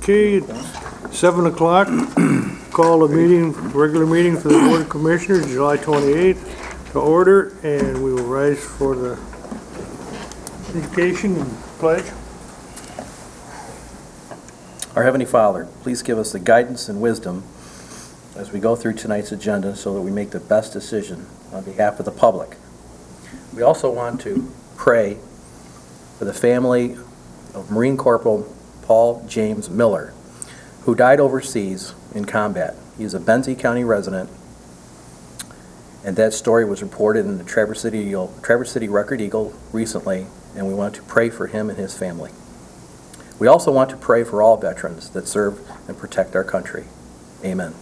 Okay, 7 o'clock, call the meeting, regular meeting for the Board of Commissioners, July 28th, to order, and we will rise for the invocation and pledge. Our Heavenly Father, please give us the guidance and wisdom as we go through tonight's agenda so that we make the best decision on behalf of the public. We also want to pray for the family of Marine Corporal Paul James Miller, who died overseas in combat. He is a Benzie County resident, and that story was reported in the Traverse City Record Eagle recently, and we want to pray for him and his family. We also want to pray for all veterans that serve and protect our country. Amen.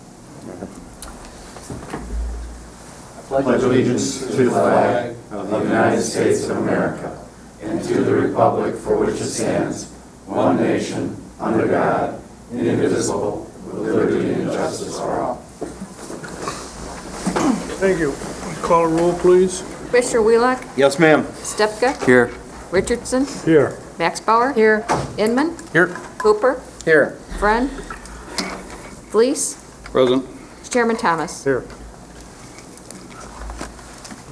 I pledge allegiance to the flag of the United States of America and to the republic for which it stands, one nation, under God, indivisible, with liberty and justice for all. Thank you. Call a roll, please. Commissioner Wheelock? Yes, ma'am. Stepka? Here. Richardson? Here. Maxbauer? Here. Inman? Here. Cooper? Here. Friend? Fleece? Present. Chairman Thomas? Here.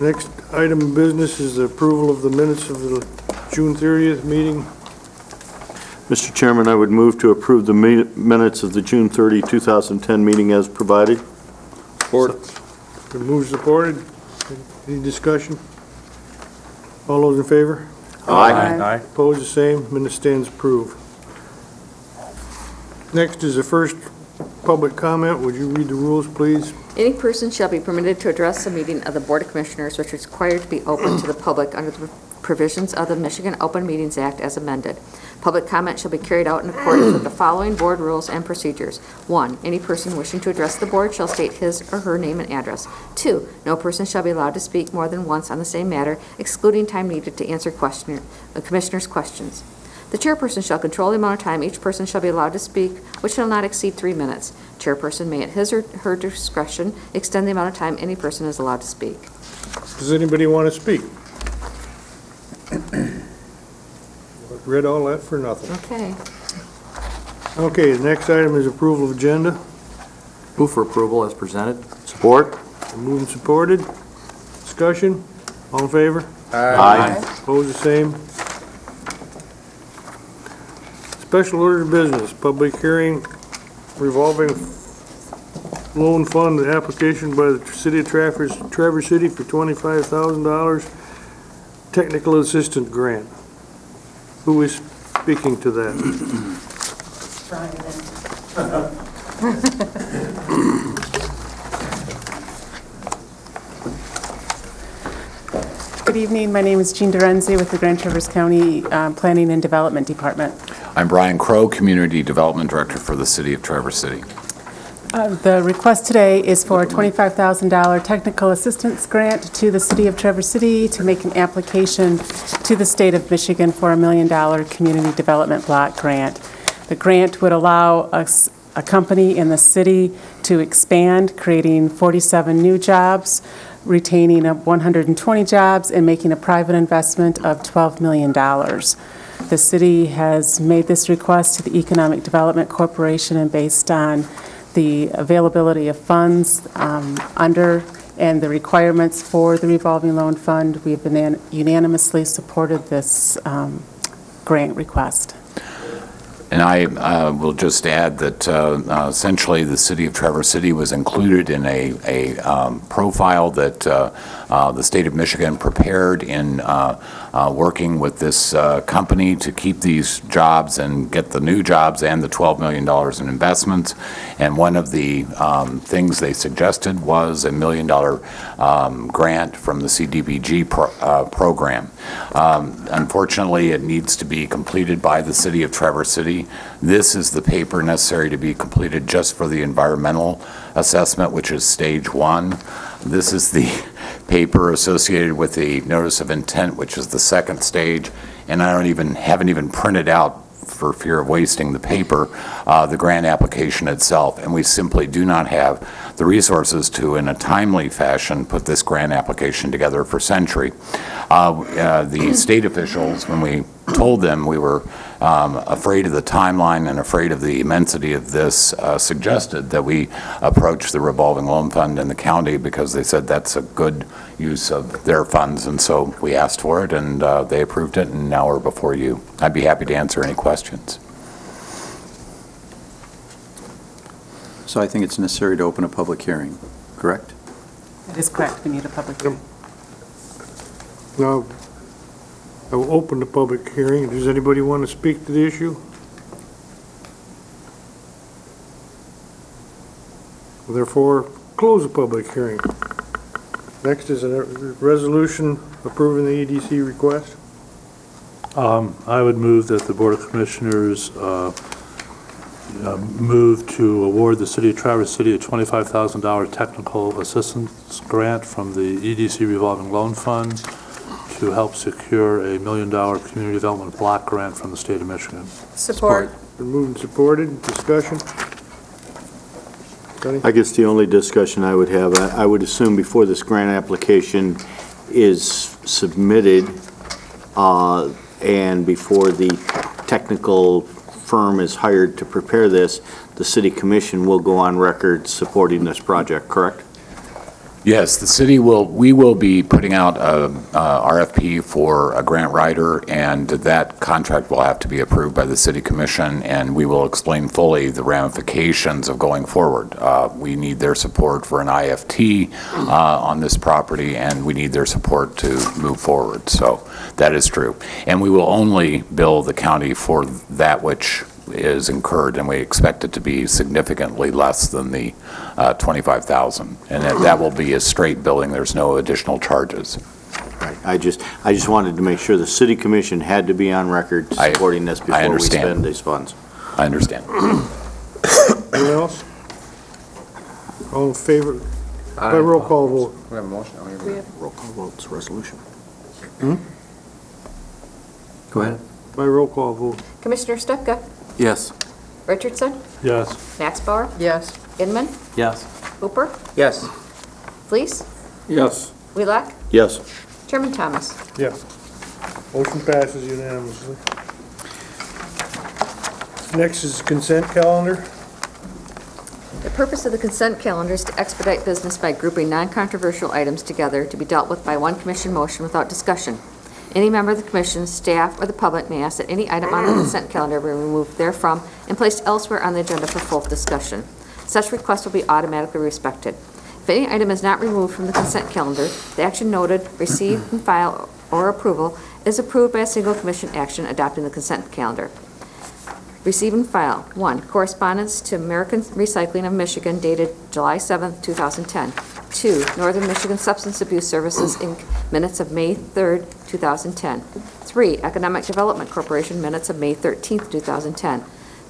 Next item of business is the approval of the minutes of the June 30th meeting. Mr. Chairman, I would move to approve the minutes of the June 30, 2010 meeting as provided. Support. Been moved, supported. Any discussion? All those in favor? Aye. Opposed, the same. Minute stands approved. Next is the first public comment. Would you read the rules, please? Any person shall be permitted to address the meeting of the Board of Commissioners, which is required to be open to the public under the provisions of the Michigan Open Meetings Act as amended. Public comment shall be carried out in accordance with the following board rules and procedures. 1. Any person wishing to address the board shall state his or her name and address. 2. No person shall be allowed to speak more than once on the same matter, excluding time needed to answer commissioners' questions. The chairperson shall control the amount of time each person shall be allowed to speak, which shall not exceed 3 minutes. Chairperson may at his or her discretion extend the amount of time any person is allowed to speak. Does anybody want to speak? Read all that for nothing. Okay. Okay, the next item is approval of agenda. Move for approval as presented. Support. Moved and supported. Discussion? All in favor? Aye. Opposed, the same. Special order of business, public hearing revolving loan fund application by the City of Traverse City for $25,000 technical assistance grant. Who is speaking to that? Good evening. My name is Jean Dorenzi with the Grand Traverse County Planning and Development Department. I'm Brian Crow, Community Development Director for the City of Traverse City. The request today is for a $25,000 technical assistance grant to the City of Traverse City to make an application to the State of Michigan for a $1 million Community Development Block Grant. The grant would allow us, a company in the city, to expand, creating 47 new jobs, retaining 120 jobs, and making a private investment of $12 million. The city has made this request to the Economic Development Corporation, and based on the availability of funds under and the requirements for the revolving loan fund, we have unanimously supported this grant request. And I will just add that essentially the City of Traverse City was included in a profile that the State of Michigan prepared in working with this company to keep these jobs and get the new jobs and the $12 million in investments. And one of the things they suggested was a $1 million grant from the CDBG program. Unfortunately, it needs to be completed by the City of Traverse City. This is the paper necessary to be completed just for the environmental assessment, which is stage 1. This is the paper associated with the notice of intent, which is the second stage, and I haven't even printed out, for fear of wasting the paper, the grant application itself, and we simply do not have the resources to, in a timely fashion, put this grant application together for Century. The state officials, when we told them we were afraid of the timeline and afraid of the immensity of this, suggested that we approach the revolving loan fund in the county because they said that's a good use of their funds, and so we asked for it, and they approved it, and now we're before you. I'd be happy to answer any questions. So I think it's necessary to open a public hearing, correct? That is correct. We need a public hearing. Now, I will open the public hearing. Does anybody want to speak to the issue? Therefore, close the public hearing. Next is a resolution approving the EDC request. I would move that the Board of Commissioners move to award the City of Traverse City a $25,000 technical assistance grant from the EDC revolving loan fund to help secure a $1 million community development block grant from the state of Michigan. Support. Been moved and supported. Discussion? Sonny? I guess the only discussion I would have, I would assume before this grant application is submitted, and before the technical firm is hired to prepare this, the city commission will go on record supporting this project, correct? Yes, the city we will be putting out a RFP for a grant writer, and that contract will have to be approved by the city commission, and we will explain fully the ramifications of going forward. We need their support for an IFT on this property, and we need their support to move forward. So that is true. And we will only bill the county for that which is incurred, and we expect it to be significantly less than the $25,000. And that will be a straight billing. There's no additional charges. Right. I just wanted to make sure the city commission had to be on record supporting this before we spend these funds. I understand. Anyone else? All in favor? By roll call vote. We have a motion. Roll call votes, resolution. Go ahead. By roll call vote. Commissioner Stupka? Yes. Richardson? Yes. Maxbauer? Yes. Inman? Yes. Hooper? Yes. Fleece? Yes. Wheelock? Yes. Chairman Thomas? Yes. Motion passes unanimously. Next is consent calendar. The purpose of the consent calendar is to expedite business by grouping non-controversial items together to be dealt with by one commission motion without discussion. Any member of the commission, staff, or the public may ask that any item on the consent calendar be removed therefrom and placed elsewhere on the agenda for full discussion. Such requests will be automatically respected. If any item is not removed from the consent calendar, the action noted, received and file, or approval is approved by a single commission action adopting the consent calendar. Receive and file. 1. Correspondence to American Recycling of Michigan dated July 7, 2010. 2. Northern Michigan Substance Abuse Services, Inc. minutes of May 3, 2010. 3. Economic Development Corporation minutes of May 13, 2010.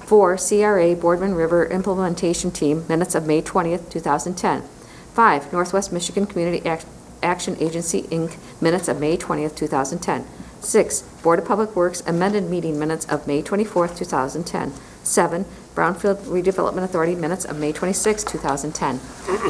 4. CRA Boardman River Implementation Team minutes of May 20, 2010. 5. Northwest Michigan Community Action Agency, Inc. minutes of May 20, 2010. 6. Board of Public Works amended meeting minutes of May 24, 2010. 7. Brownfield Redevelopment Authority minutes of May 26, 2010.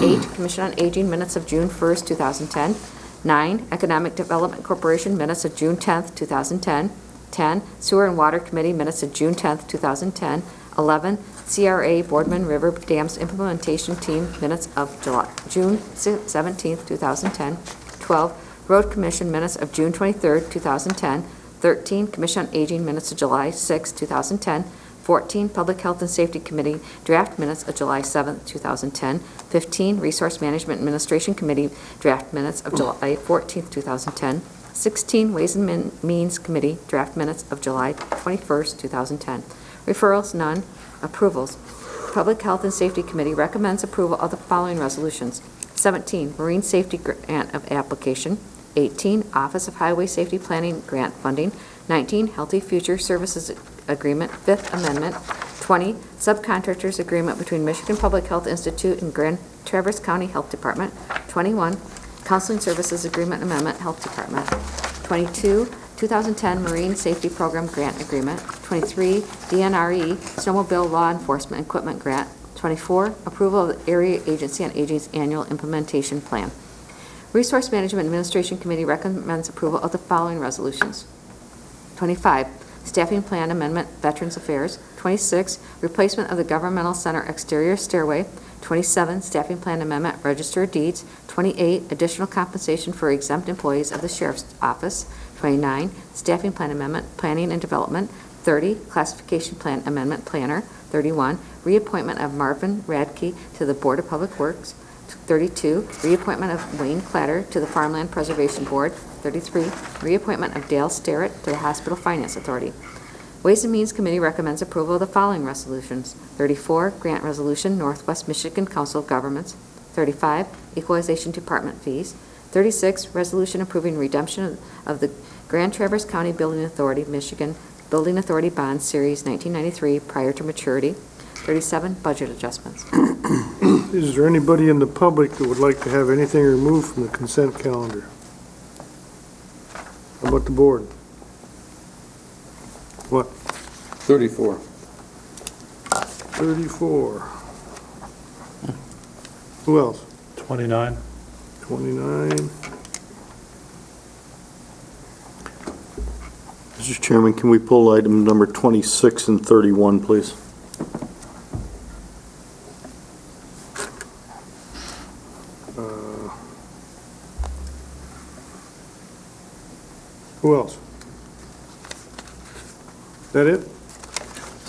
8. Commission on Aging minutes of June 1, 2010. 9. Economic Development Corporation minutes of June 10, 2010. 10. Sewer and Water Committee minutes of June 10, 2010. 11. CRA Boardman River Dams Implementation Team minutes of June 17, 2010. 12. Road Commission minutes of June 23, 2010. 13. Commission on Aging minutes of July 6, 2010. 14. Public Health and Safety Committee draft minutes of July 7, 2010. 15. Resource Management Administration Committee draft minutes of July 14, 2010. 16. Ways and Means Committee draft minutes of July 21, 2010. Referrals, none. Approvals. Public Health and Safety Committee recommends approval of the following resolutions. 17. Marine Safety Grant of Application. 18. Office of Highway Safety Planning Grant Funding. 19. Healthy Future Services Agreement, Fifth Amendment. 20. Subcontractors Agreement between Michigan Public Health Institute and Grand Traverse County Health Department. 21. Counseling Services Agreement Amendment, Health Department. 22. 2010 Marine Safety Program Grant Agreement. 23. DNRE Snowmobile Law Enforcement Equipment Grant. 24. Approval of the Area Agency on Aging's Annual Implementation Plan. Resource Management Administration Committee recommends approval of the following resolutions. 25. Staffing Plan Amendment, Veterans Affairs. 26, Replacement of the Governmental Center Exterior Stairway. 27, Staffing Plan Amendment, Register of Deeds. 28, Additional Compensation for Exempt Employees of the Sheriff's Office. 29, Staffing Plan Amendment, Planning and Development. 30, Classification Plan Amendment, Planner. 31, Reappointment of Marvin Radke to the Board of Public Works. 32, Reappointment of Wayne Clatter to the Farmland Preservation Board. 33, Reappointment of Dale Starrett to the Hospital Finance Authority. Ways and Means Committee recommends approval of the following resolutions. 34, Grant Resolution, Northwest Michigan Council of Governments. 35, Equalization Department Fees. 36, Resolution approving redemption of the Grand Traverse County Building Authority, Michigan Building Authority Bond Series 1993 prior to maturity. 37, Budget adjustments. Is there anybody in the public that would like to have anything removed from the consent calendar? How about the board? What? 34. 34. Who else? 29. 29. Mr. Chairman, can we pull item number 26 and 31, please? Who else? That it?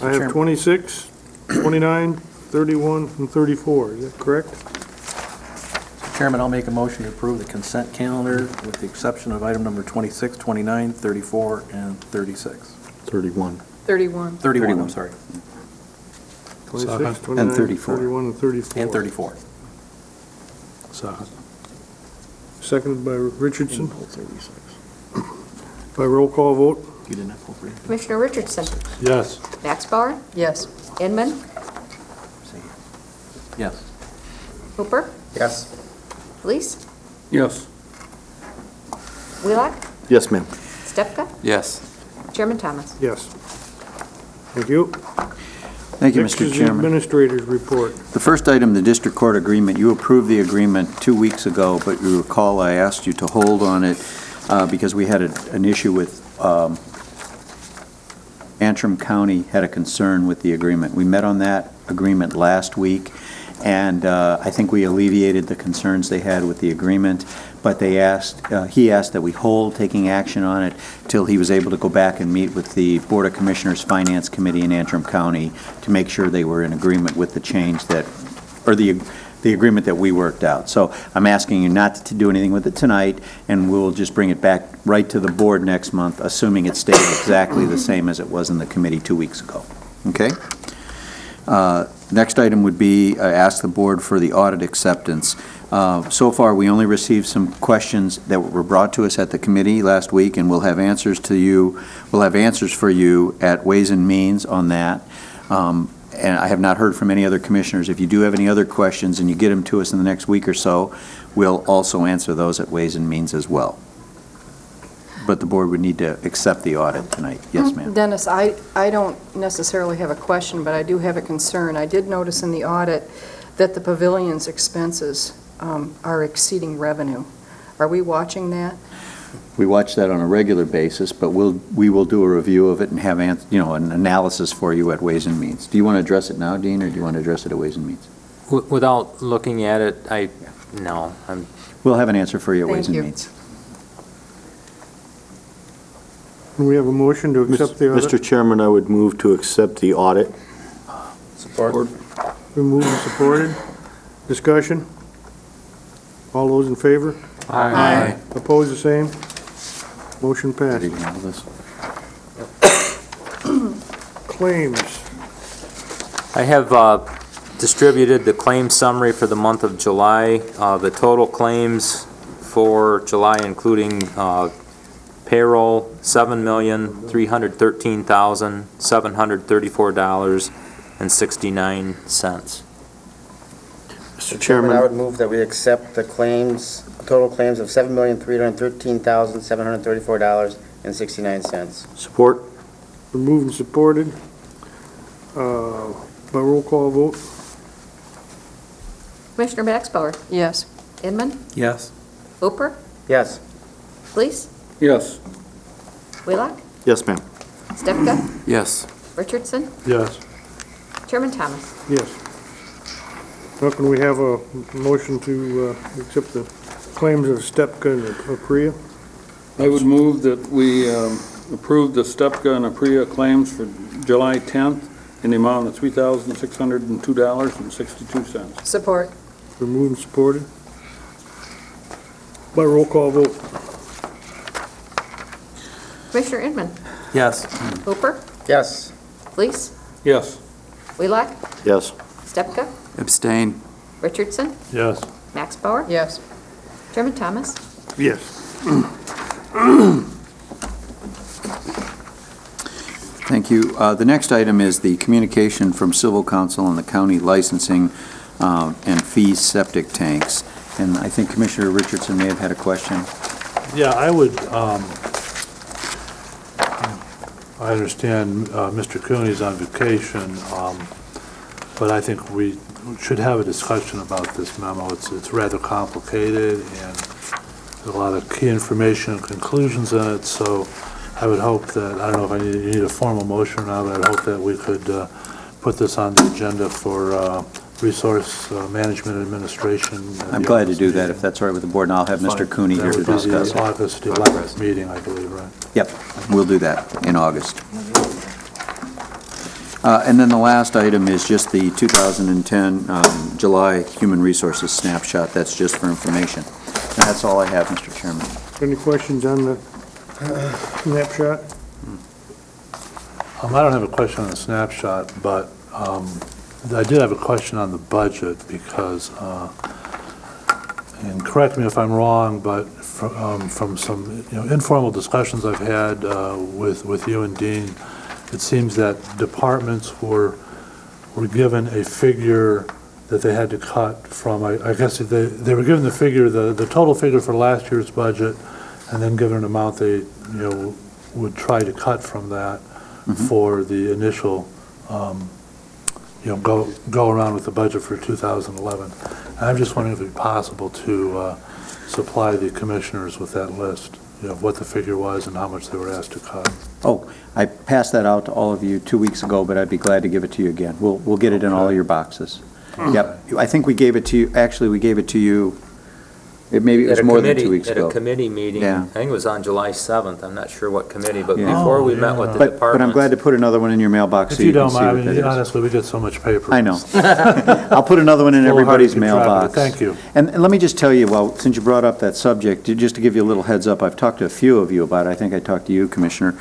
I have Chairman. 26, 29, 31, and 34. Is that correct? Chairman, I'll make a motion to approve the consent calendar with the exception of item number 26, 29, 34, and 36. 31. 31. 31, I'm sorry, 26, Second. 29, And 34. 31, and 34. and 34. Second. Seconded by Richardson. By roll call vote. You didn't have full three? Commissioner Richardson. Yes. Maxbauer. Yes. Inman. Yes. Hooper. Yes. Police. Yes. Wheelock. Yes, ma'am. Stepka. Yes. Chairman Thomas. Yes. Thank you. Thank you, Next Mr. is the Chairman. Administrator's report. The first item, the district court agreement, you approved the agreement 2 weeks ago, but you recall I asked you to hold on it because we had an issue with Antrim County had a concern with the agreement. We met on that agreement last week, and I think we alleviated the concerns they had with the agreement, but he asked that we hold taking action on it till he was able to go back and meet with the Board of Commissioners Finance Committee in Antrim County to make sure they were in agreement with the change that, or the agreement that we worked out. So I'm asking you not to do anything with it tonight, and we'll just bring it back right to the board next month, assuming it stays exactly the same as it was in the committee 2 weeks ago. Okay? Next item would be ask the board for the audit acceptance. So far, we only received some questions that were brought to us at the committee last week, and we'll have answers to you. We'll have answers for you at Ways and Means on that. And I have not heard from any other commissioners. If you do have any other questions and you get them to us in the next week or so, we'll also answer those at Ways and Means as well. But the board would need to accept the audit tonight. Yes, ma'am. Dennis, I don't necessarily have a question, but I do have a concern. I did notice in the audit that the pavilion's expenses are exceeding revenue. Are we watching that? We watch that on a regular basis, but we will do a review of it and have an analysis for you at Ways and Means. Do you want to address it now, Dean, or do you want to address it at Ways and Means? Without looking at it, no. We'll have an answer for you at Ways Thank and you. Means. We have a motion to accept the audit. Mr. Chairman, I would move to accept the audit. Support. Been moved and supported. Discussion? All those in favor? Aye. Opposed, the same? Motion Did passed. you handle this? Claims. I have distributed the claim summary for the month of July. The total claims for July, including payroll, $7,313,734.69. Mr. I Chairman, would move that we accept the claims, total claims of $7,313,734.69. support? Been moved and supported. By roll call vote. Commissioner Maxbauer. Yes. Inman. Yes. Hooper. Yes. Police. Yes. Wheelock. Yes, ma'am. Stepka? Yes. Richardson? Yes. Chairman Thomas? Yes. Now can we have a motion to accept the claims of Stepka and Apria? I would move that we approve the Stepka and Apria claims for July 10th in the amount of $3,602.62. Support. Been moved and supported. By roll call vote. Commissioner Inman? Yes. Hooper? Yes. Lees? Yes. Wheelock? Yes. Stepka? Abstain. Richardson? Yes. Max Bauer? Yes. Chairman Thomas? Yes. Thank you. The next item is the communication from Civil Council on the county licensing and fees septic tanks. And I think Commissioner Richardson may have had a question. Yeah, I would, I understand Mr. Cooney's on vacation, but I think we should have a discussion about this memo. It's rather complicated, and there's a lot of key information and conclusions in it, so I would hope that, I don't know if you need a formal motion or not, but I'd hope that we could put this on the agenda for Resource Management Administration. I'm glad to do that, if that's all right with the board, and I'll have Mr. Cooney here to discuss That would be it. the August 11th meeting, I believe, right? Yep, we'll do that in August. And then the last item is just the 2010 July Human Resources snapshot. That's just for information. And that's all I have, Mr. Chairman. Any questions on the snapshot? I don't have a question on the snapshot, but I did have a question on the budget because, and correct me if I'm wrong, but from some informal discussions I've had with you and Dean, it seems that departments were given a figure that they had to cut from. I guess they were given the figure, the total figure for last year's budget, and then given an amount they would try to cut from that for the initial go around with the budget for 2011. And I'm just wondering if it'd be possible to supply the commissioners with that list, of what the figure was and how much they were asked to cut. Oh, I passed that out to all of you 2 weeks ago, but I'd be glad to give it to you again. We'll get it in all of your boxes. Yep, I think we gave it to you, actually, we gave it to you, maybe it was more than 2 weeks ago. At a committee meeting, Yeah. I think it was on July 7th, I'm not sure what committee, but Yeah. before we met with the But departments. I'm glad to put another one in your mailbox If so you you can don't see mind, what I that mean, is. honestly, we get so much paper. I know. I'll put another one in It's a little hard to everybody's keep track of it. mailbox. Thank you. And let me just tell you, well, since you brought up that subject, just to give you a little heads up, I've talked to a few of you about it. I think I talked to you, Commissioner.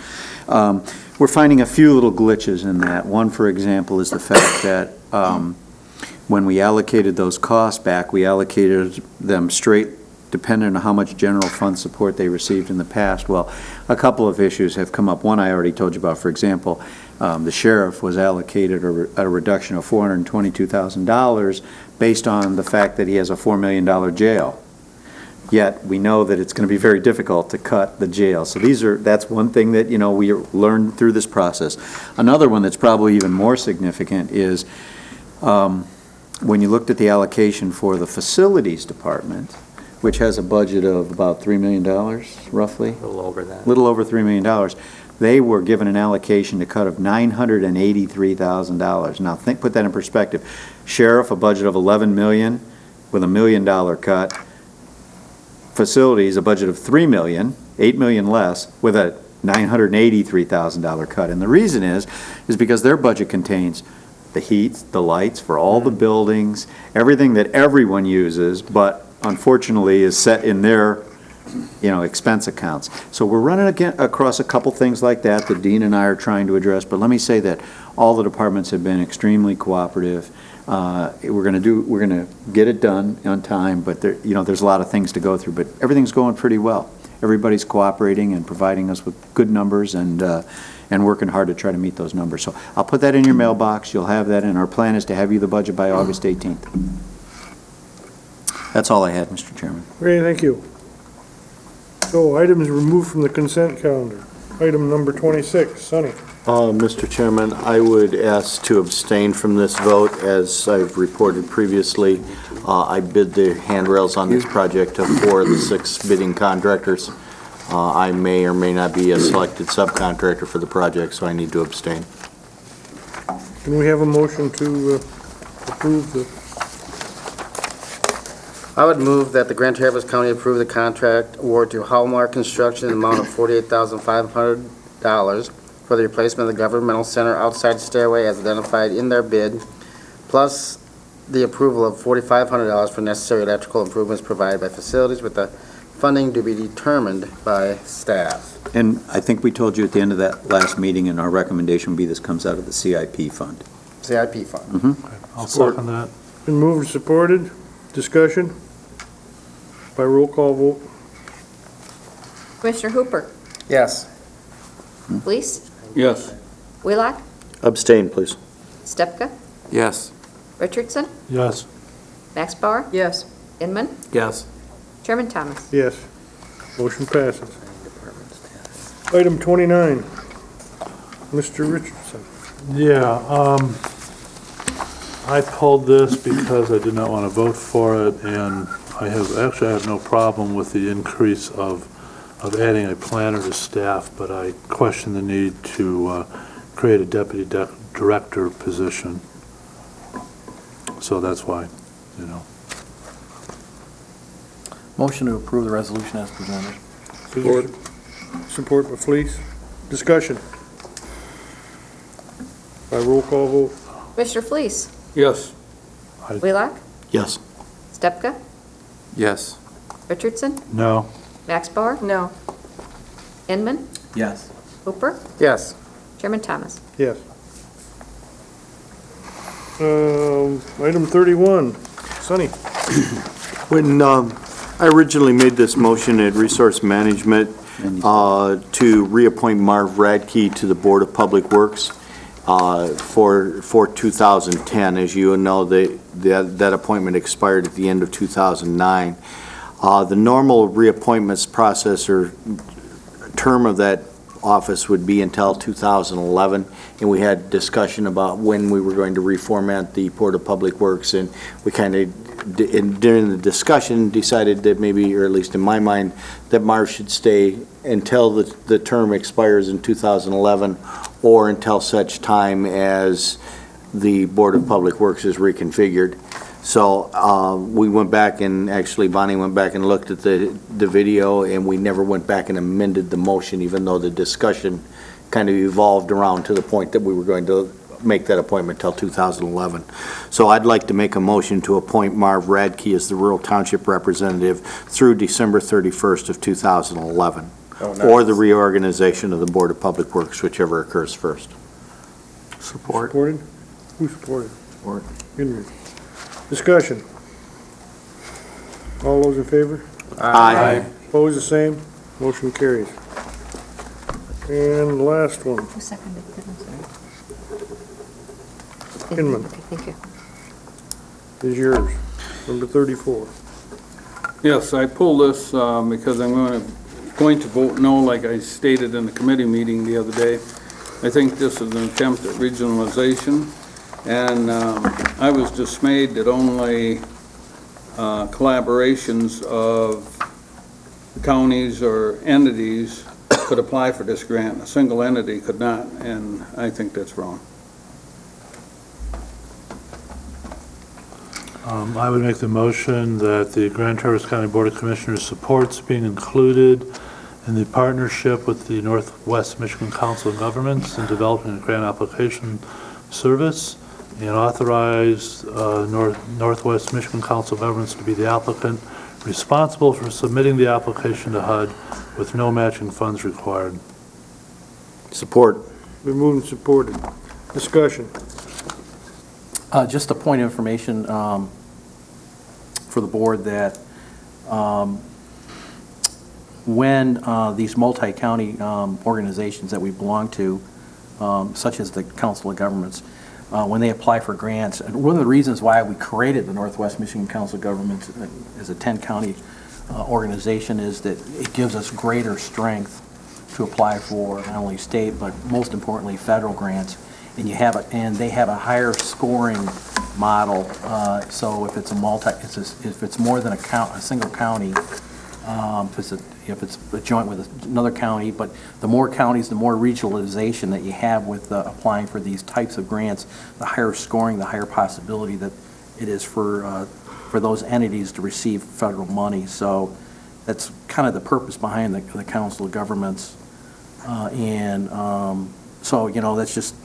We're finding a few little glitches in that. One, for example, is the fact that when we allocated those costs back, we allocated them straight dependent on how much general fund support they received in the past. Well, a couple of issues have come up. One I already told you about. For example, the sheriff was allocated a reduction of $422,000 based on the fact that he has a $4 million jail. Yet, we know that it's going to be very difficult to cut the jail. So that's one thing that, we learned through this process. Another one that's probably even more significant is when you looked at the allocation for the facilities department, which has a budget of about $3 million, roughly. A little over that. Little over $3 million. They were given an allocation to cut of $983,000. Now, put that in perspective. Sheriff, a budget of $11 million with $1 million cut. Facilities, a budget of $3 million, $8 million less, with a $983,000 cut. And the reason is because their budget contains the heat, the lights for all the buildings, everything that everyone uses, but unfortunately is set in their expense accounts. So we're running across a couple things like that Dean and I are trying to address, but let me say that all the departments have been extremely cooperative. We're going to get it done on time, but there's a lot of things to go through, but everything's going pretty well. Everybody's cooperating and providing us with good numbers and working hard to try to meet those numbers. So I'll put that in your mailbox. You'll have that, and our plan is to have you the budget by August 18th. That's all I had, Mr. Chairman. Great, thank you. So items removed from the consent calendar. Item number 26, Sonny. Mr. Chairman, I would ask to abstain from this vote. As I've reported previously, I bid the handrails on this project to 4 of the 6 bidding contractors. I may or may not be a selected subcontractor for the project, so I need to abstain. Can we have a motion to approve the, I would move that the Grand Traverse County approve the contract award to Hallmark Construction in the amount of $48,500 for the replacement of the governmental center outside stairway as identified in their bid, plus the approval of $4,500 for necessary electrical improvements provided by facilities, with the funding to be determined by staff. And I think we told you at the end of that last meeting, and our recommendation would be this comes out of the CIP fund. CIP fund. I'll second that. been moved and supported, discussion by roll call vote? Commissioner Hooper, Yes. Fleece, Yes. Wheelock, Abstain, please. Stepka, Yes. Richardson, Yes. Max Bauer, Yes. Inman, Yes. Chairman Thomas. Yes. Motion passes. Item 29, Mr. Richardson. Yeah, I pulled this because I did not want to vote for it, and I have no problem with the increase of adding a planner to staff, but I question the need to create a deputy director position. So that's why, you know. Motion to approve the resolution as presented. Support. Support by Fleece. Discussion. By roll call vote? Commissioner Fleece, Yes. Wheelock, Yes. Stepka, Yes. Richardson, No. Max Bauer, No. Inman, Yes. Hooper, Yes. Chairman Thomas. Yes. Item 31, Sonny. When I originally made this motion at Resource Management to reappoint Marv Radke to the Board of Public Works for 2010, as you know, that appointment expired at the end of 2009. The normal reappointments process or term of that office would be until 2011, and we had discussion about when we were going to reformat the Board of Public Works, and we kind of, during the discussion, decided that maybe, or at least in my mind, that Marv should stay until the term expires in 2011, or until such time as the Board of Public Works is reconfigured. So we went back, and actually Bonnie went back and looked at the video, and we never went back and amended the motion, even though the discussion kind of evolved around to the point that we were going to make that appointment till 2011. So I'd like to make a motion to appoint Marv Radke as the Rural Township Representative through December 31st of 2011, or the reorganization of the Board of Public Works, whichever occurs first. Support. Supported? Who supported? Support. Henry. Discussion. All those in favor? Aye. Opposed, the same. Motion carries. And the last one, Who seconded that? I'm sorry. Inman. Okay, thank you. is yours. Number 34. Yes, I pulled this because I'm going to vote no, like I stated in the committee meeting the other day. I think this is an attempt at regionalization, and I was dismayed that only collaborations of counties or entities could apply for this grant. A single entity could not, and I think that's wrong. I would make the motion that the Grand Traverse County Board of Commissioners supports being included in the partnership with the Northwest Michigan Council of Governments in developing a grant application service, and authorize Northwest Michigan Council of Governments to be the applicant responsible for submitting the application to HUD with no matching funds required. Support. Been moved and supported. Discussion. Just a point of information for the board that when these multi-county organizations that we belong to, such as the Council of Governments, when they apply for grants, and one of the reasons why we created the Northwest Michigan Council of Governments as a 10-county organization is that it gives us greater strength to apply for not only state, but most importantly, federal grants. And they have a higher scoring model. So if it's if it's more than a single county, if it's a joint with another county, but the more counties, the more regionalization that you have with applying for these types of grants, the higher scoring, the higher possibility that it is for those entities to receive federal money. So that's kind of the purpose behind the Council of Governments. So, that's just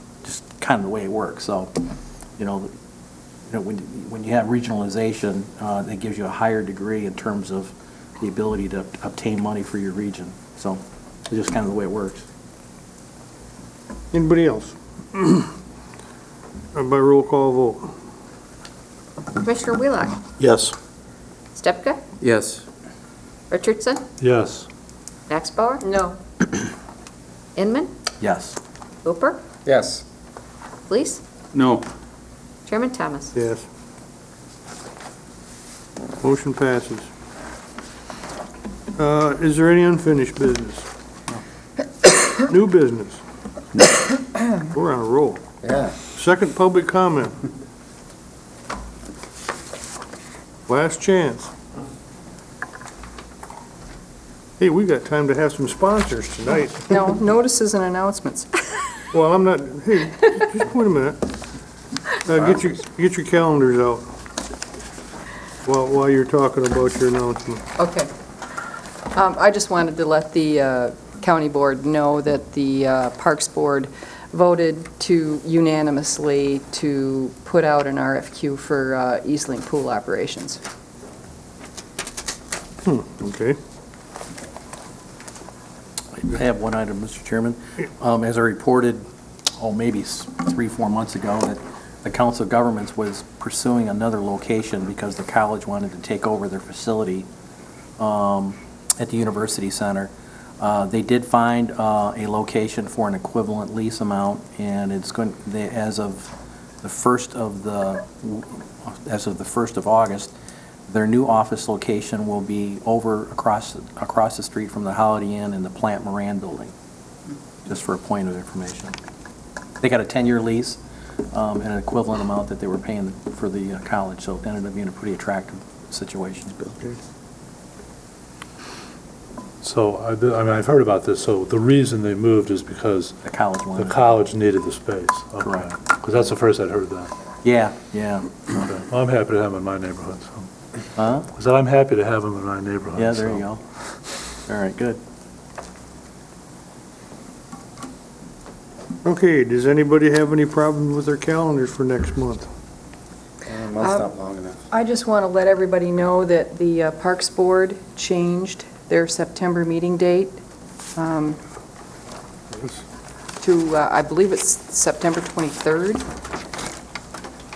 kind of the way it works. So, when you have regionalization, that gives you a higher degree in terms of the ability to obtain money for your region. So it's just kind of the way it works. Anybody else? By roll call vote. Commissioner Wheelock? Yes. Stepka? Yes. Richardson? Yes. Max Bauer? No. Inman? Yes. Hooper? Yes. Lees? No. Chairman Thomas? Yes. Motion passes. Is there any unfinished business? New business? We're on a roll. Yeah. Second public comment. Last chance. Hey, we got time to have some sponsors tonight. No, notices and announcements. Well, I'm not, hey, just wait a minute. Get your calendars out while you're talking about your announcement. Okay. I just wanted to let the county board know that the Parks Board voted to unanimously to put out an RFQ for Eastling pool operations. Okay. I have one item, Mr. Chairman. As I reported, maybe 3-4 months ago, that the Council of Governments was pursuing another location because the college wanted to take over their facility at the University Center. They did find a location for an equivalent lease amount, and it's going, as of the 1st of August, their new office location will be over across the street from the Holiday Inn in the Plant Moran building, just for a point of information. They got a 10-year lease and an equivalent amount that they were paying for the college, so it ended up being a pretty attractive situation. Okay. So, I've heard about this, so the reason they moved is because The college the wanted. college needed the space. Okay. Correct. Because that's the first I'd heard that. Yeah. Okay. Well, I'm happy to have them in my neighborhood, so. Huh? I said I'm happy to have them in my neighborhood. Yeah, there so. you go. All right, good. Okay, does anybody have any problems with their calendars for next month? Month's not long enough. I just want to let everybody know that the Parks Board changed their September meeting date to, I believe it's September 23rd.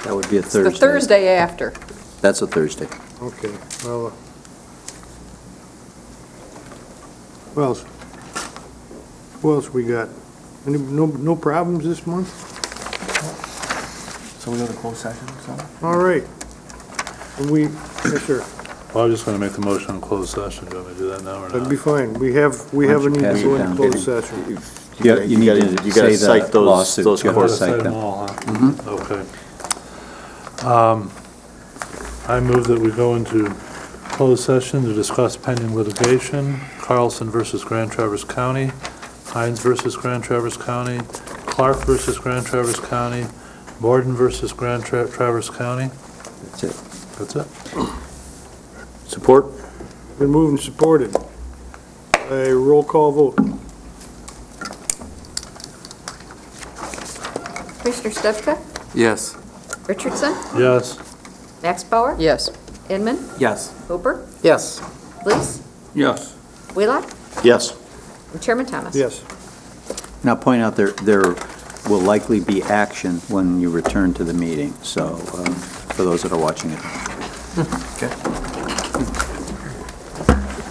That would be a It's Thursday. the Thursday after. That's a Thursday. Okay, well, what else we got? No problems this month? So we go to closed session, so? All right. And yes, sir, Well, I was just going to make the motion in closed session. Do you want me to do that now or that'd not? be fine. We have a Why don't you need pass to it go into down? closed session. You need to You gotta say cite the those lawsuits. You have to courts. cite Cite them. them all, huh? Okay. I move that we go into closed session to discuss pending litigation, Carlson versus Grand Traverse County, Hines versus Grand Traverse County, Clark versus Grand Traverse County, Borden versus Grand Traverse County. That's it. That's it. Support? Been moved and supported. A roll call vote. Commissioner Stepka? Yes. Richardson? Yes. Max Bauer? Yes. Inman? Yes. Hooper? Yes. Lees? Yes. Wheelock? Yes. And Chairman Thomas? Yes. Now, point out there will likely be action when you return to the meeting, so for those that are watching it. Okay.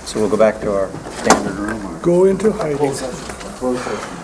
So we'll go back to our standard room, or? Go into hiding. Closed session.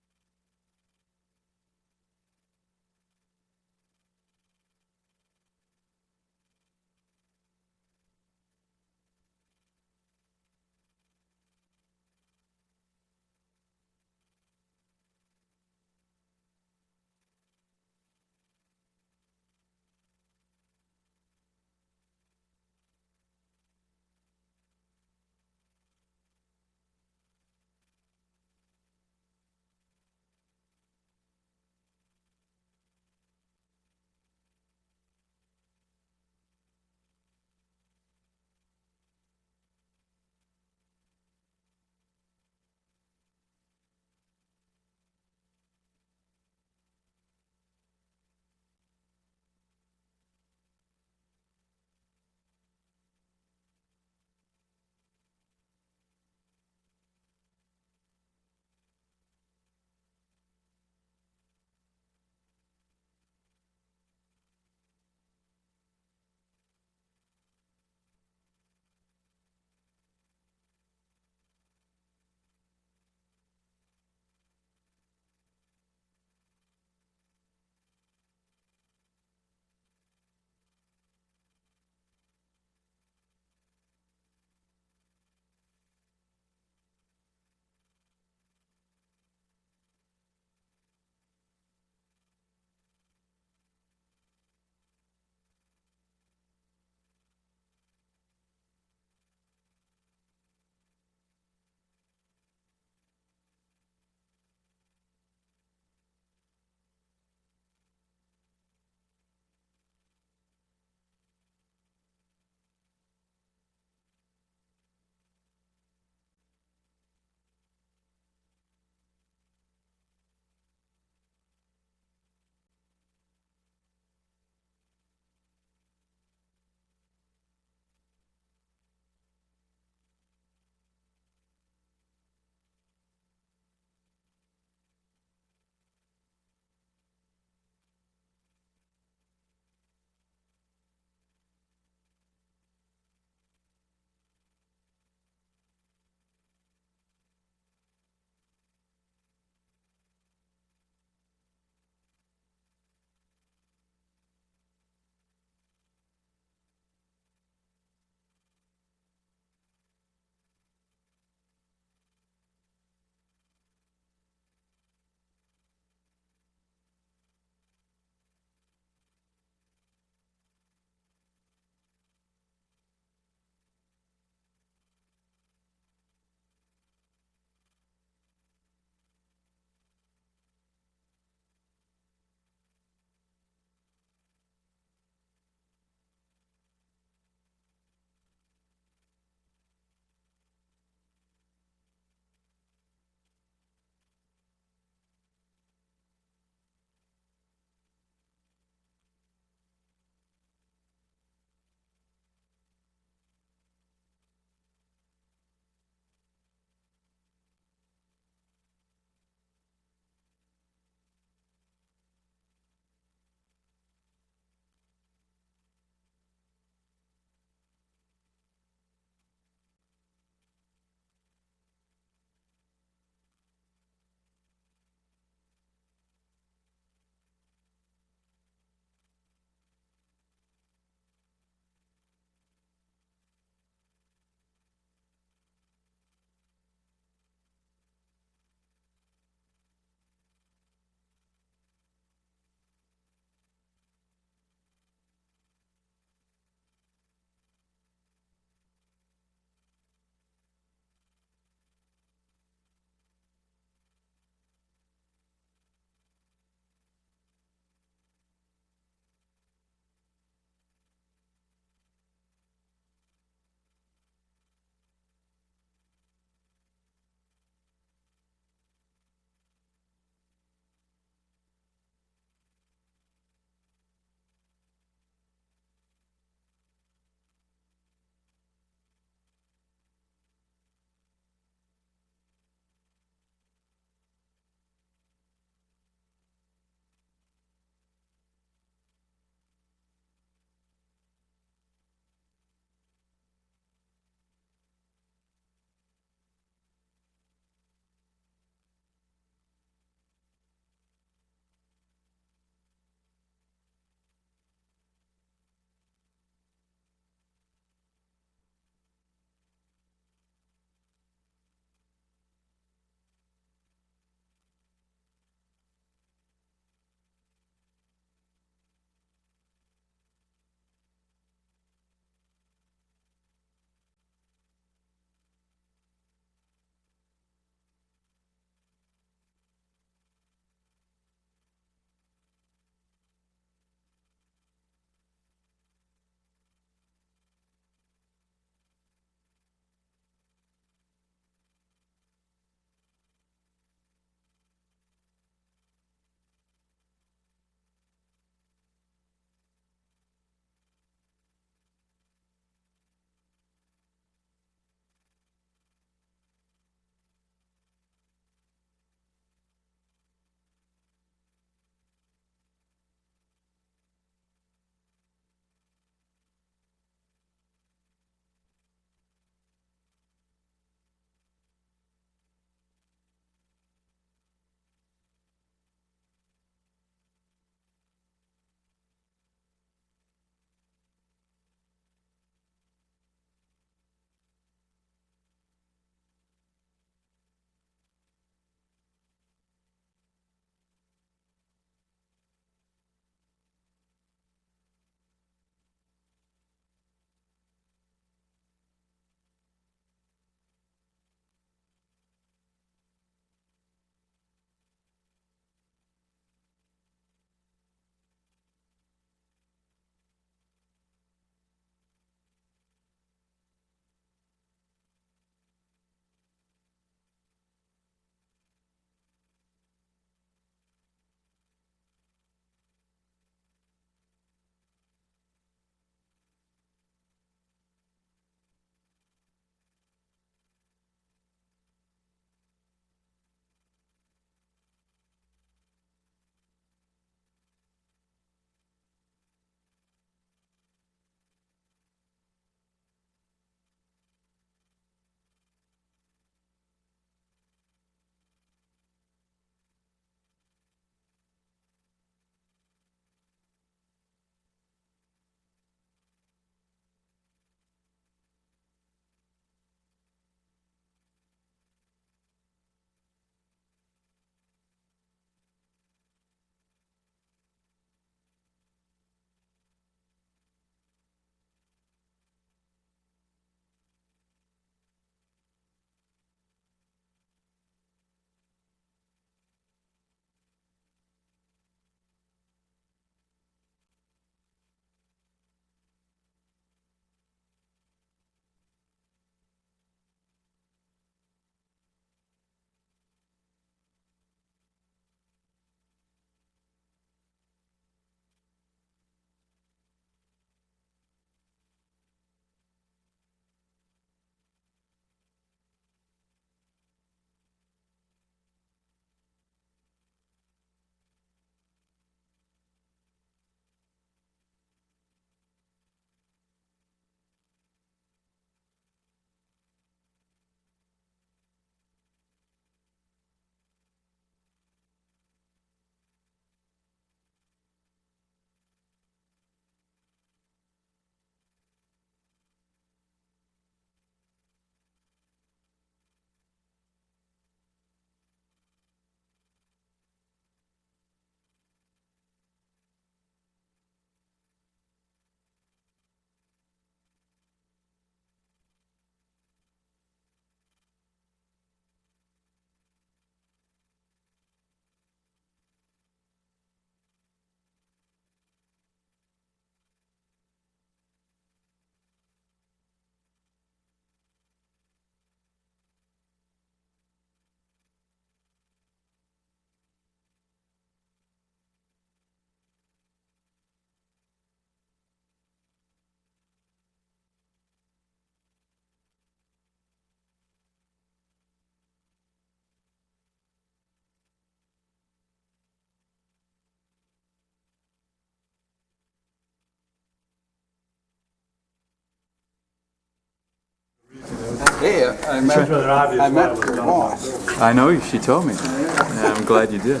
I met your boss. I know, she told me. Yeah, I'm glad you did.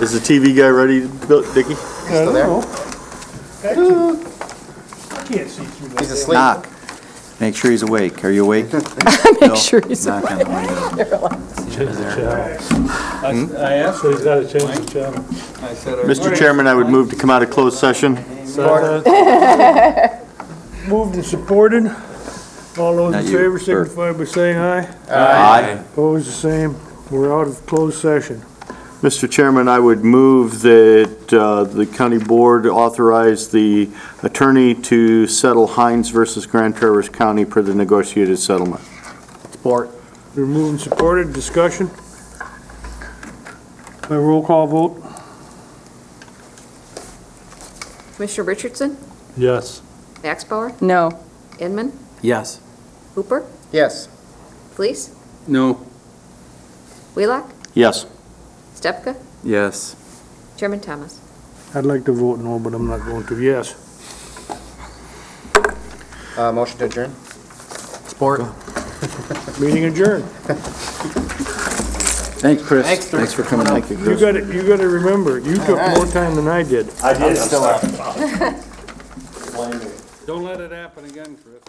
Is the TV guy ready, Dickie? Still there? Can't see through that. He's asleep. Knock. Make sure he's awake. Are you awake? Make sure he's Knock on the window. I asked, So he's got to change the channel. I said, Mr. Chairman, I would move to come out of closed session. Moved and supported. All those Not in you, favor Bert. signify by saying aye. Aye. Opposed, the same. We're out of closed session. Mr. Chairman, I would move that the county board authorize the attorney to settle Hines versus Grand Traverse County per the negotiated settlement. Support. We're moved and supported. Discussion? By roll call vote? Commissioner Richardson? Yes. Maxbauer? No. Inman? Yes. Hooper? Yes. Fleece? no. Wheelock? Yes. Stepka? Yes. Chairman Thomas? I'd like to vote no, but I'm not going to. Yes. Motion to adjourn? Support. Meeting adjourned. Thanks, Chris. Thanks for coming out. You gotta remember, you took more time than I did. I did. Don't let it happen again, Chris.